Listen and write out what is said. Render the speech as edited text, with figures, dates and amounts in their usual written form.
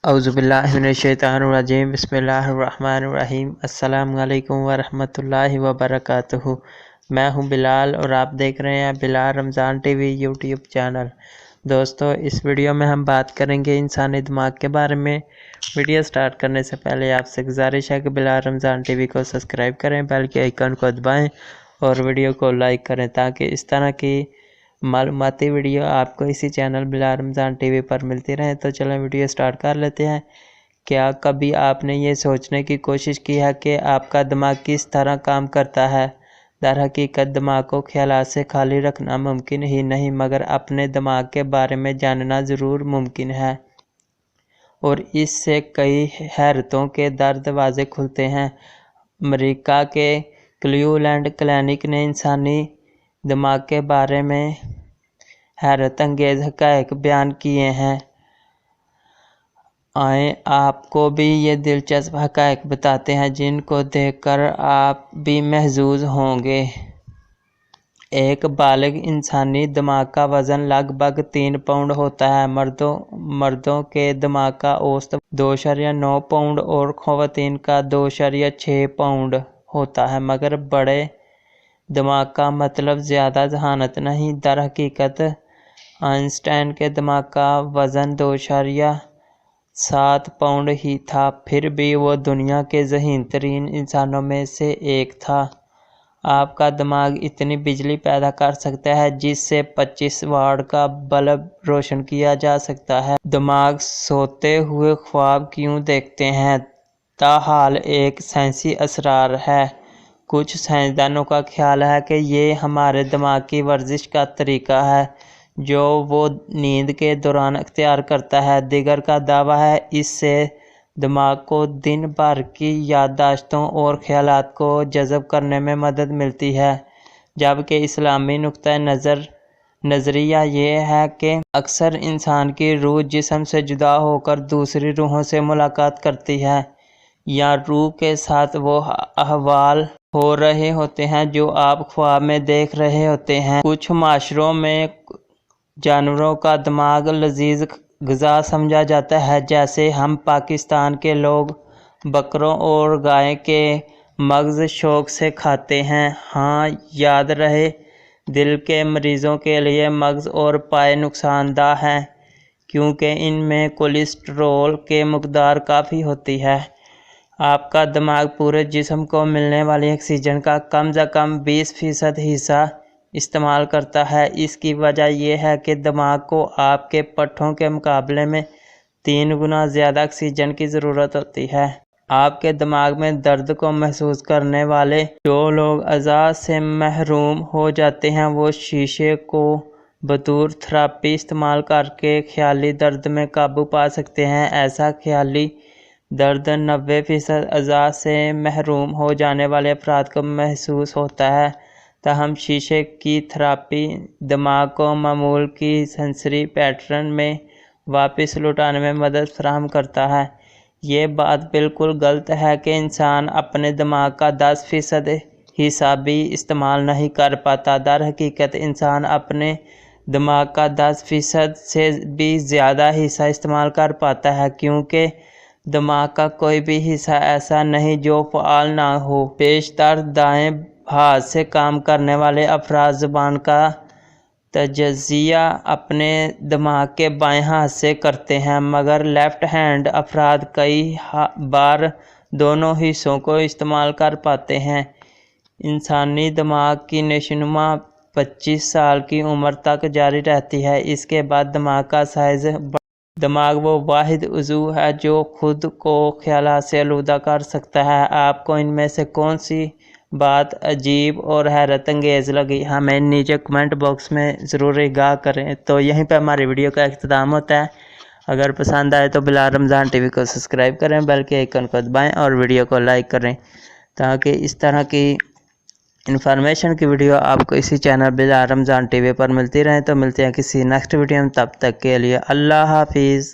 औज़ुबिल्लाहिमिनश्शैतानिर्रजीम बिस्मिल्लाहिर्रहमानिर्रहीम। अस्सलामु अलैकुम वरहमतुल्लाहि वबरकातुहू। मैं हूं बिलाल और आप देख रहे हैं Bilal Ramzan TV YouTube channel. दोस्तों, इस वीडियो में हम बात करेंगे इंसानी दिमाग के बारे में। वीडियो स्टार्ट करने से पहले आपसे गुजारिश है कि बिलाल रमज़ान टीवी को सब्सक्राइब करें, बेल के आइकन को दबाएं और वीडियो को लाइक करें ताकि इस तरह की मालूमाती वीडियो आपको इसी चैनल बिलाल रमज़ान टीवी पर मिलती रहे। तो चलें वीडियो स्टार्ट कर लेते हैं। क्या कभी आपने ये सोचने की कोशिश की है कि आपका दिमाग किस तरह काम करता है? दरहकीकत दिमाग को ख्यालात से खाली रखना मुमकिन ही नहीं, मगर अपने दिमाग के बारे में जानना ज़रूर मुमकिन है और इससे कई हैरतों के दरवाजे खुलते हैं। अमेरिका के क्लीवलैंड क्लिनिक ने इंसानी दिमाग के बारे में हैरत अंगेज हक़ाइक़ बयान किए हैं। आए आपको भी ये दिलचस्प हक़ाइक़ बताते हैं जिनको देखकर आप भी महज़ूज़ होंगे। एक बालिग इंसानी दिमाग का वज़न लगभग 3 पाउंड होता है। मर्दों के दिमाग का औसत 2.9 पाउंड और ख़वातीन का 2.6 पाउंड होता है। मगर बड़े दिमाग का मतलब ज़्यादा जहानत नहीं। दरहकीकत आइंस्टाइन के दिमाग का वज़न 2.7 पाउंड ही था, फिर भी वो दुनिया के ज़हीन तरीन इंसानों में से एक था। आपका दिमाग इतनी बिजली पैदा कर सकता है जिससे 25 वाट का बल्ब रोशन किया जा सकता है। दिमाग सोते हुए ख्वाब क्यों देखते हैं? ताहाल एक साइंसी असरार है। कुछ साइंसदानों का ख्याल है कि ये हमारे दिमाग की वर्जिश का तरीका है जो वो नींद के दौरान अख्तियार करता है। दिगर का दावा है इससे दिमाग को दिन भर की याददाश्तों और ख्यालात को जज़ब करने में मदद मिलती है, जबकि इस्लामी नुक्ता नज़रिया ये है कि अक्सर इंसान की रूह जिस्म से जुदा होकर दूसरी रूहों से मुलाकात करती है या रूह के साथ वो अहवाल हो रहे होते हैं जो आप ख्वाब में देख रहे होते हैं। कुछ माशरों में जानवरों का दिमाग लजीज ग़िज़ा समझा जाता है, जैसे हम पाकिस्तान के लोग बकरों और गाय के मग़ज़ शौक़ से खाते हैं। हाँ, याद रहे, दिल के मरीज़ों के लिए मग़ज़ और पाए नुकसानदा हैं क्योंकि इनमें कोलेस्ट्रॉल की मक़दार काफ़ी होती है। आपका दिमाग पूरे जिस्म को मिलने वाली ऑक्सीजन का कम से कम 20% हिस्सा इस्तेमाल करता है। इसकी वजह यह है कि दिमाग को आपके पट्ठों के मुकाबले में 3 गुना ज़्यादा ऑक्सीजन की ज़रूरत होती है। आपके दिमाग में दर्द को महसूस करने वाले जो लोग अज़ा से महरूम हो जाते हैं वो शीशे को बतौर थेरेपी इस्तेमाल करके ख़याली दर्द में काबू पा सकते हैं। ऐसा ख़याली दर्द 90% अज़ा से महरूम हो जाने वाले अफराद को महसूस होता है। ताहम शीशे की थेरेपी दिमाग को मामूल की सेंसरी पैटर्न में वापस लौटाने में मदद फराहम करता है। ये बात बिल्कुल गलत है कि इंसान अपने दिमाग का 10% हिस्सा भी इस्तेमाल नहीं कर पाता। दरहकीकत इंसान अपने दिमाग का 10% से भी ज़्यादा हिस्सा इस्तेमाल कर पाता है, क्योंकि दिमाग का कोई भी हिस्सा ऐसा नहीं जो फ़आल ना हो। बेशतर दाएं हाथ से काम करने वाले अफराद ज़ुबान का तजज़िया अपने दिमाग के बाएं हाथ से करते हैं, मगर लेफ़्ट हैंड अफराद कई बार दोनों हिस्सों को इस्तेमाल कर पाते हैं। इंसानी दिमाग की नशोनुमा 25 साल की उम्र तक जारी रहती है। इसके बाद दिमाग का साइज़ दिमाग वो वाहिद उज़ू है जो खुद को ख्यालात से आलूदा कर सकता है। आपको इनमें से कौन सी बात अजीब और हैरत अंगेज़ लगी, हमें नीचे कमेंट बॉक्स में ज़रूर आगाह करें। तो यहीं पर हमारी वीडियो का इख्तिताम होता है। अगर पसंद आए तो बिलाल रमज़ान टीवी को सब्सक्राइब करें, बेल के आइकन को दबाएं और वीडियो को लाइक करें ताकि इस तरह की इन्फॉर्मेशन की वीडियो आपको इसी चैनल बिलाल रमज़ान टीवी पर मिलती रहे। तो मिलते हैं किसी नेक्स्ट वीडियो में, तब तक के लिए अल्लाह हाफिज़।